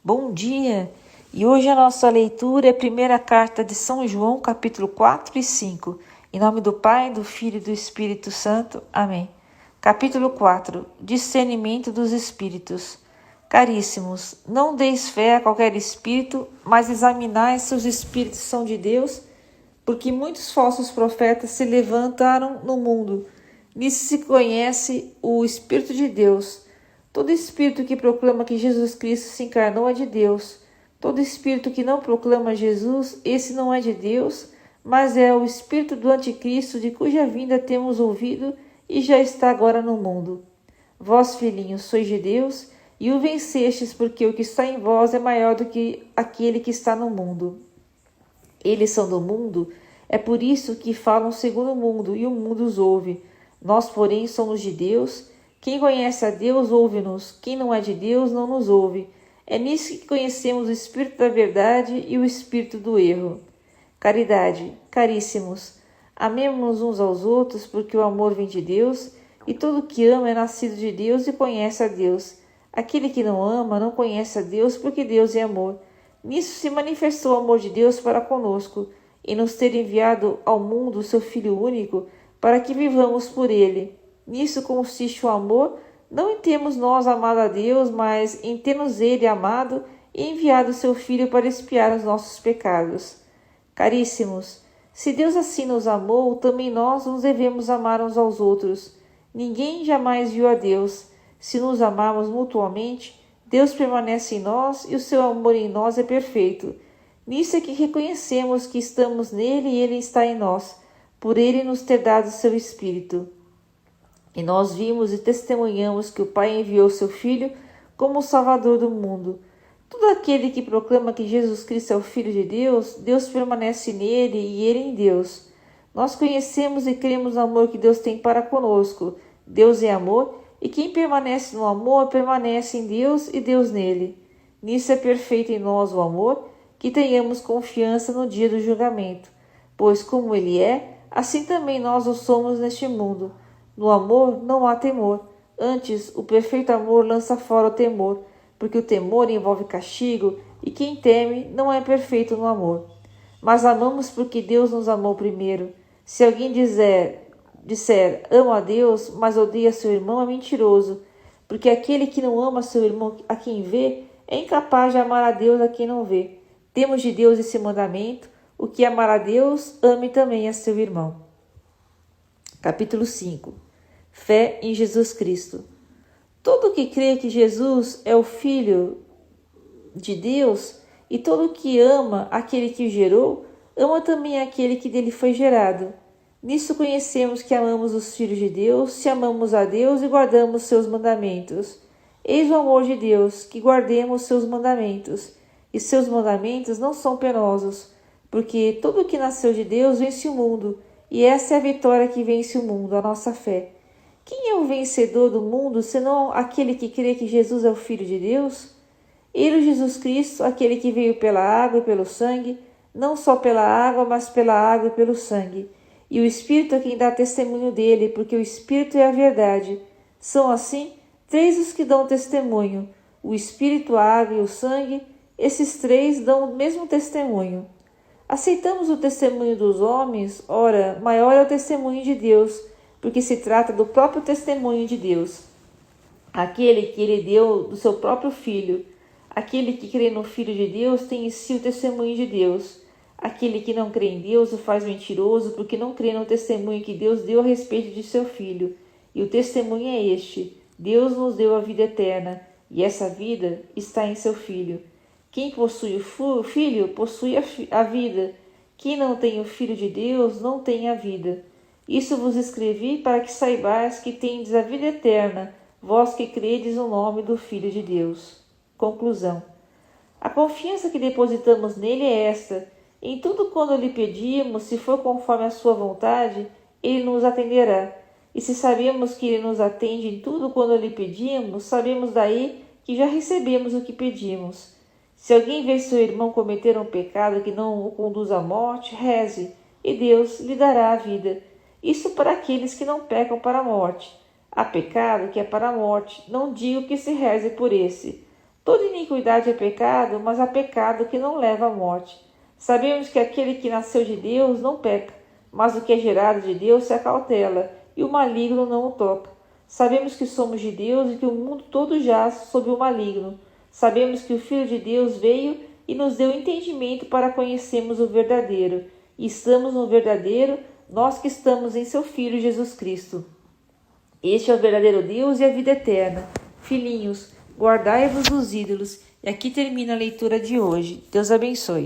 Bom dia! E hoje a nossa leitura é a primeira carta de São João, capítulo 4 e 5. Em nome do Pai, do Filho e do Espírito Santo. Amém. Capítulo 4. Discernimento dos Espíritos. Caríssimos, não deis fé a qualquer espírito, mas examinai se os espíritos são de Deus, porque muitos falsos profetas se levantaram no mundo. Nisso se conhece o Espírito de Deus. Todo espírito que proclama que Jesus Cristo se encarnou é de Deus. Todo espírito que não proclama Jesus, esse não é de Deus, mas é o espírito do anticristo, de cuja vinda temos ouvido e já está agora no mundo. Vós, filhinhos, sois de Deus, e o vencestes, porque o que está em vós é maior do que aquele que está no mundo. Eles são do mundo, é por isso que falam segundo o mundo, e o mundo os ouve. Nós, porém, somos de Deus. Quem conhece a Deus, ouve-nos. Quem não é de Deus, não nos ouve. É nisso que conhecemos o Espírito da verdade e o Espírito do erro. Caridade. Caríssimos, amemo-nos uns aos outros, porque o amor vem de Deus, e todo que ama é nascido de Deus e conhece a Deus. Aquele que não ama não conhece a Deus, porque Deus é amor. Nisso se manifestou o amor de Deus para conosco, em nos ter enviado ao mundo o seu Filho único, para que vivamos por ele. Nisso consiste o amor, não em termos nós amado a Deus, mas em termos ele amado e enviado seu Filho para expiar os nossos pecados. Caríssimos, se Deus assim nos amou, também nós nos devemos amar uns aos outros. Ninguém jamais viu a Deus. Se nos amarmos mutuamente, Deus permanece em nós e o seu amor em nós é perfeito. Nisso é que reconhecemos que estamos nele e ele está em nós, por ele nos ter dado seu Espírito. E nós vimos e testemunhamos que o Pai enviou seu Filho como o Salvador do mundo. Todo aquele que proclama que Jesus Cristo é o Filho de Deus, Deus permanece nele e ele em Deus. Nós conhecemos e cremos no amor que Deus tem para conosco. Deus é amor, e quem permanece no amor permanece em Deus e Deus nele. Nisso é perfeito em nós o amor, que tenhamos confiança no dia do julgamento. Pois como ele é, assim também nós o somos neste mundo. No amor não há temor. Antes, o perfeito amor lança fora o temor, porque o temor envolve castigo, e quem teme não é perfeito no amor. Mas amamos porque Deus nos amou primeiro. Se alguém disser, amo a Deus, mas odeia seu irmão, é mentiroso, porque aquele que não ama seu irmão a quem vê, é incapaz de amar a Deus a quem não vê. Temos de Deus esse mandamento: o que amar a Deus, ame também a seu irmão. Capítulo 5. Fé em Jesus Cristo. Todo que crê que Jesus é o Filho de Deus, e todo que ama aquele que o gerou, ama também aquele que dele foi gerado. Nisso conhecemos que amamos os filhos de Deus, se amamos a Deus e guardamos seus mandamentos. Eis o amor de Deus, que guardemos seus mandamentos. E seus mandamentos não são penosos, porque todo que nasceu de Deus vence o mundo, e essa é a vitória que vence o mundo, a nossa fé. Quem é o vencedor do mundo, senão aquele que crê que Jesus é o Filho de Deus? Ele, Jesus Cristo, aquele que veio pela água e pelo sangue, não só pela água, mas pela água e pelo sangue. E o Espírito é quem dá testemunho dele, porque o Espírito é a verdade. São assim três os que dão testemunho: o Espírito, a água e o sangue. Esses três dão o mesmo testemunho. Aceitamos o testemunho dos homens? Ora, maior é o testemunho de Deus, porque se trata do próprio testemunho de Deus. Aquele que ele deu do seu próprio Filho. Aquele que crê no Filho de Deus tem em si o testemunho de Deus. Aquele que não crê em Deus o faz mentiroso, porque não crê no testemunho que Deus deu a respeito de seu Filho. E o testemunho é este: Deus nos deu a vida eterna, e essa vida está em seu Filho. Quem possui o Filho possui a vida. Quem não tem o Filho de Deus não tem a vida. Isso vos escrevi para que saibais que tendes a vida eterna, vós que credes no nome do Filho de Deus. Conclusão. A confiança que depositamos nele é esta: em tudo quando lhe pedimos, se for conforme a sua vontade, ele nos atenderá. E se sabemos que ele nos atende em tudo quando lhe pedimos, sabemos daí que já recebemos o que pedimos. Se alguém vê seu irmão cometer um pecado que não o conduz à morte, reze, e Deus lhe dará a vida. Isso para aqueles que não pecam para a morte. Há pecado que é para a morte, não digo que se reze por esse. Toda iniquidade é pecado, mas há pecado que não leva à morte. Sabemos que aquele que nasceu de Deus não peca, mas o que é gerado de Deus se acautela, e o maligno não o toca. Sabemos que somos de Deus e que o mundo todo jaz sob o maligno. Sabemos que o Filho de Deus veio e nos deu entendimento para conhecermos o verdadeiro. E estamos no verdadeiro, nós que estamos em seu Filho Jesus Cristo. Este é o verdadeiro Deus e a vida eterna. Filhinhos, guardai-vos dos ídolos. E aqui termina a leitura de hoje. Deus abençoe.